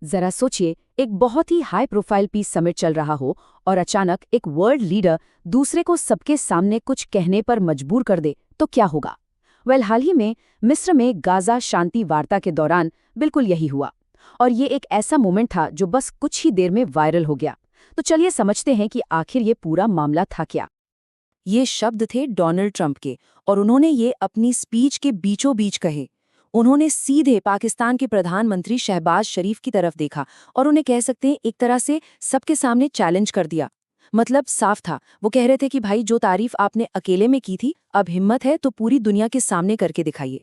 जरा सोचिए, एक बहुत ही हाई प्रोफाइल पीस समिट चल रहा हो और अचानक एक वर्ल्ड लीडर दूसरे को सबके सामने कुछ कहने पर मजबूर कर दे तो क्या होगा। हाल ही में मिस्र में गाजा शांति वार्ता के दौरान बिल्कुल यही हुआ, और ये एक ऐसा मोमेंट था जो बस कुछ ही देर में वायरल हो गया। तो चलिए समझते हैं कि आखिर ये पूरा मामला था क्या। ये शब्द थे डोनाल्ड ट्रंप के, और उन्होंने ये अपनी स्पीच के बीचों बीच कहे। उन्होंने सीधे पाकिस्तान के प्रधानमंत्री शहबाज शरीफ की तरफ देखा और उन्हें कह सकते हैं एक तरह से सबके सामने चैलेंज कर दिया। मतलब साफ था, वो कह रहे थे कि भाई जो तारीफ आपने अकेले में की थी, अब हिम्मत है तो पूरी दुनिया के सामने करके दिखाइए।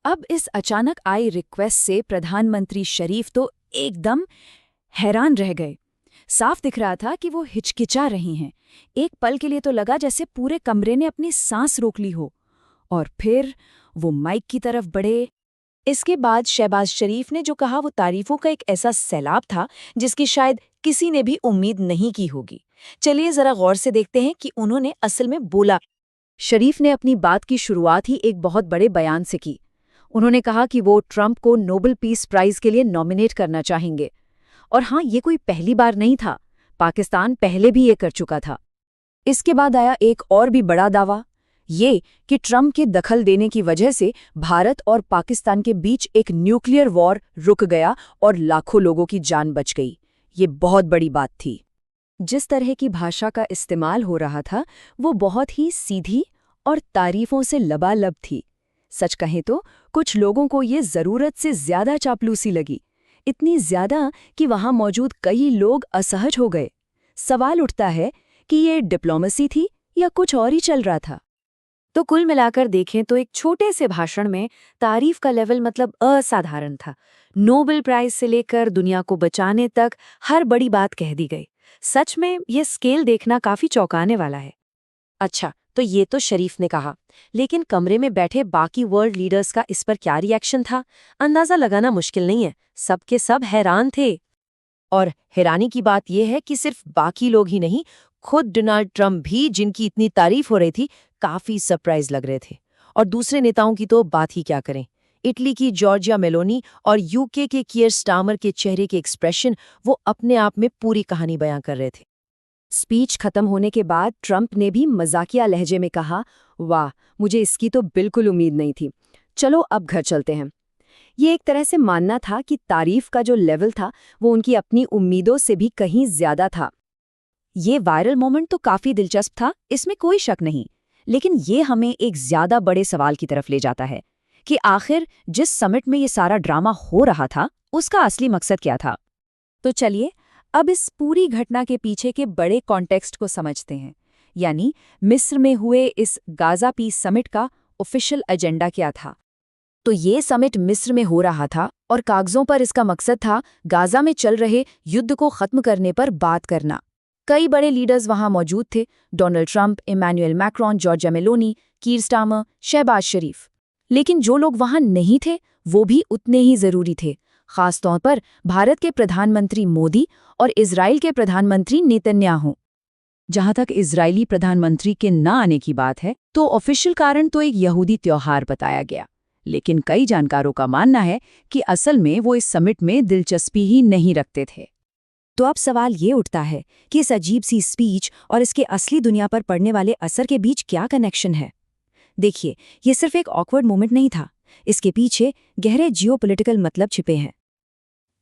अब इस अचानक आई रिक्वेस्ट से प्रधानमंत्री शरीफ तो एकदम हैरान रह गए। साफ दिख रहा था कि वो हिचकिचा रही हैं। एक पल के लिए तो लगा जैसे पूरे कमरे ने अपनी सांस रोक ली हो। और फिर वो माइक की तरफ बढ़े। इसके बाद शहबाज शरीफ ने जो कहा वो तारीफों का एक ऐसा सैलाब था जिसकी शायद किसी ने भी उम्मीद नहीं की होगी। चलिए जरा गौर से देखते हैं कि उन्होंने असल में बोला। शरीफ ने अपनी बात की शुरुआत ही एक बहुत बड़े बयान से की। उन्होंने कहा कि वो ट्रंप को नोबेल पीस प्राइज के लिए नॉमिनेट करना चाहेंगे। और हाँ, ये कोई पहली बार नहीं था, पाकिस्तान पहले भी ये कर चुका था। इसके बाद आया एक और भी बड़ा दावा, ये कि ट्रंप के दखल देने की वजह से भारत और पाकिस्तान के बीच एक न्यूक्लियर वॉर रुक गया और लाखों लोगों की जान बच गई। ये बहुत बड़ी बात थी। जिस तरह की भाषा का इस्तेमाल हो रहा था वो बहुत ही सीधी और तारीफों से लबालब थी। सच कहें तो कुछ लोगों को ये ज़रूरत से ज़्यादा चापलूसी लगी, इतनी ज़्यादा कि वहाँ मौजूद कई लोग असहज हो गए। सवाल उठता है कि ये डिप्लोमेसी थी या कुछ और ही चल रहा था। तो कुल मिलाकर देखें तो एक छोटे से भाषण में तारीफ का लेवल मतलब असाधारण था। नोबेल प्राइज से लेकर दुनिया को बचाने तक हर बड़ी बात कह दी गई। सच में ये स्केल देखना काफी चौंकाने वाला है। अच्छा, तो ये तो शरीफ ने कहा, लेकिन कमरे में बैठे बाकी वर्ल्ड लीडर्स का इस पर क्या रिएक्शन था, अंदाजा लगाना मुश्किल नहीं है। सबके सब हैरान थे। और हैरानी की बात यह है कि सिर्फ बाकी लोग ही नहीं, खुद डोनाल्ड ट्रंप भी, जिनकी इतनी तारीफ हो रही थी, काफी सरप्राइज लग रहे थे। और दूसरे नेताओं की तो बात ही क्या करें। इटली की जॉर्जिया मेलोनी और यूके के कीयर स्टार्मर के चेहरे के एक्सप्रेशन वो अपने आप में पूरी कहानी बयां कर रहे थे। स्पीच खत्म होने के बाद ट्रंप ने भी मजाकिया लहजे में कहा, वाह, मुझे इसकी तो बिल्कुल उम्मीद नहीं थी। चलो अब घर चलते हैं। ये एक तरह से मानना था कि तारीफ का जो लेवल था वो उनकी अपनी उम्मीदों से भी कहीं ज्यादा था। ये वायरल मोमेंट तो काफी दिलचस्प था, इसमें कोई शक नहीं। लेकिन ये हमें एक ज्यादा बड़े सवाल की तरफ ले जाता है कि आखिर जिस समिट में ये सारा ड्रामा हो रहा था उसका असली मकसद क्या था। तो चलिए अब इस पूरी घटना के पीछे के बड़े कॉन्टेक्स्ट को समझते हैं। यानी मिस्र में हुए इस गाजा पीस समिट का ऑफिशियल एजेंडा क्या था। तो ये समिट मिस्र में हो रहा था और कागजों पर इसका मकसद था गाजा में चल रहे युद्ध को खत्म करने पर बात करना। कई बड़े लीडर्स वहां मौजूद थे, Donald Trump, Emmanuel Macron, Giorgia Meloni, Keir Starmer, Shahbaz Sharif. लेकिन जो लोग वहां नहीं थे वो भी उतने ही जरूरी थे, खासतौर पर भारत के प्रधानमंत्री मोदी और इजराइल के प्रधानमंत्री नेतन्याहू। जहां तक इजरायली प्रधानमंत्री के न आने की बात है तो ऑफिशियल कारण तो एक यहूदी त्योहार बताया गया, लेकिन कई जानकारों का मानना है कि असल में वो इस समिट में दिलचस्पी ही नहीं रखते थे। तो अब सवाल ये उठता है कि इस अजीब सी स्पीच और इसके असली दुनिया पर पड़ने वाले असर के बीच क्या कनेक्शन है। देखिए, ये सिर्फ एक ऑकवर्ड मोमेंट नहीं था, इसके पीछे गहरे जियोपॉलिटिकल मतलब छिपे हैं।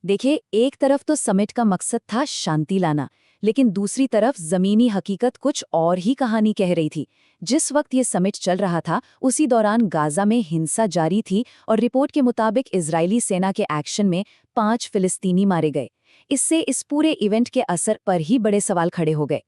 देखिए, एक तरफ तो समिट का मकसद था शांति लाना, लेकिन दूसरी तरफ जमीनी हकीकत कुछ और ही कहानी कह रही थी। जिस वक्त ये समिट चल रहा था उसी दौरान गाजा में हिंसा जारी थी और रिपोर्ट के मुताबिक इजरायली सेना के एक्शन में 5 फिलिस्तीनी मारे गए। इससे इस पूरे इवेंट के असर पर ही बड़े सवाल खड़े हो गए।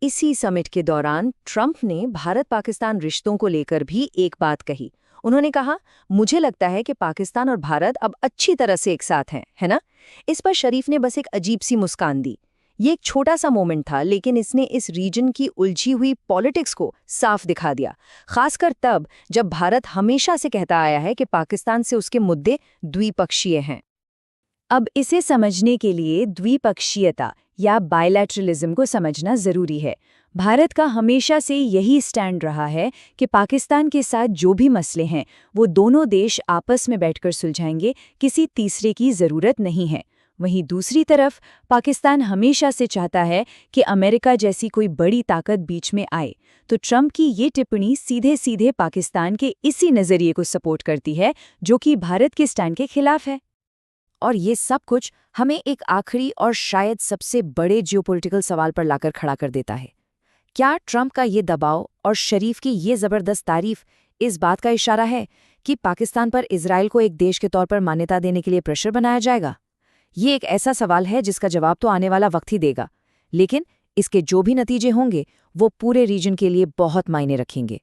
इसी समिट के दौरान ट्रंप ने भारत-पाकिस्तान रिश्तों को लेकर भी एक बात कही। उन्होंने कहा, मुझे लगता है कि पाकिस्तान और भारत अब अच्छी तरह से एक साथ हैं, है ना? इस पर शरीफ ने बस एक अजीब सी मुस्कान दी। ये एक छोटा सा मोमेंट था, लेकिन इसने इस रीजन की उलझी हुई पॉलिटिक्स को साफ दिखा दिया, खासकर तब जब भारत हमेशा से कहता आया है कि पाकिस्तान से उसके मुद्दे द्विपक्षीय हैं। अब इसे समझने के लिए द्विपक्षीयता या बायलैटरलिज्म को समझना जरूरी है। भारत का हमेशा से यही स्टैंड रहा है कि पाकिस्तान के साथ जो भी मसले हैं वो दोनों देश आपस में बैठकर सुलझाएंगे, किसी तीसरे की जरूरत नहीं है। वहीं दूसरी तरफ पाकिस्तान हमेशा से चाहता है कि अमेरिका जैसी कोई बड़ी ताकत बीच में आए, तो ट्रंप की ये टिप्पणी सीधे सीधे पाकिस्तान के इसी नज़रिए को सपोर्ट करती है जो कि भारत के स्टैंड के खिलाफ है। और ये सब कुछ हमें एक आखिरी और शायद सबसे बड़े जियोपॉलिटिकल सवाल पर लाकर खड़ा कर देता है। क्या ट्रंप का ये दबाव और शरीफ की ये ज़बरदस्त तारीफ इस बात का इशारा है कि पाकिस्तान पर इजराइल को एक देश के तौर पर मान्यता देने के लिए प्रेशर बनाया जाएगा? ये एक ऐसा सवाल है जिसका जवाब तो आने वाला वक्त ही देगा, लेकिन इसके जो भी नतीजे होंगे वो पूरे रीजन के लिए बहुत मायने रखेंगे।